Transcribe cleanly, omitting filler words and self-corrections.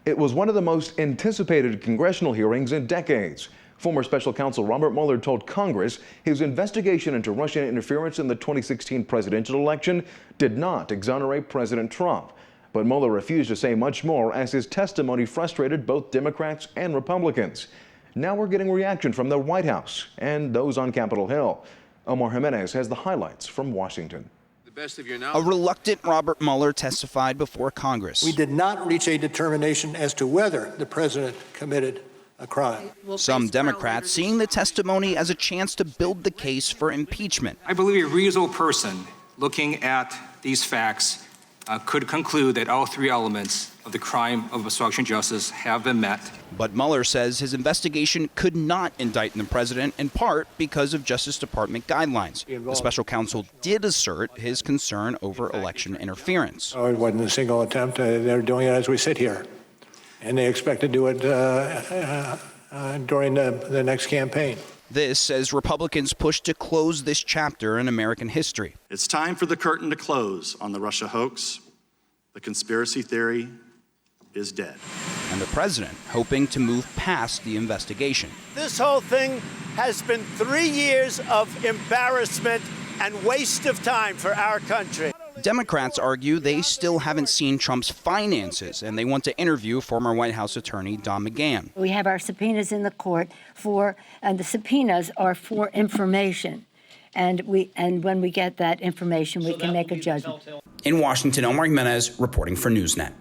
It was one of the most anticipated congressional hearings in decades. Former special counsel Robert Mueller told Congress his investigation into Russian interference in the 2016 presidential election did not exonerate President Trump. But Mueller refused to say much more as his testimony frustrated both Democrats and Republicans. Now we're getting reaction from the White House and those on Capitol Hill. Omar Jimenez has the highlights from Washington. A reluctant Robert Mueller testified before Congress. We did not reach a determination as to whether the president committed a crime. Some Democrats seeing the testimony as a chance to build the case for impeachment. I believe a reasonable person looking at these facts could conclude that all three elements of the crime of obstruction of justice have been met. But Mueller says his investigation could not indict the president, in part because of Justice Department guidelines. The special counsel did assert his concern over election interference. It wasn't a single attempt. They're doing it as we sit here. And they expect to do it during the next campaign. This as Republicans push to close this chapter in American history. It's time for the curtain to close on the Russia hoax. The conspiracy theory is dead. And the president hoping to move past the investigation. This whole thing has been 3 years of embarrassment and waste of time for our country. Democrats argue they still haven't seen Trump's finances, and they want to interview former White House attorney Don McGahn. We have our subpoenas in the court and the subpoenas are for information. And when we get that information, we can make a judgment. In Washington, Omar Jimenez reporting for Newsnet.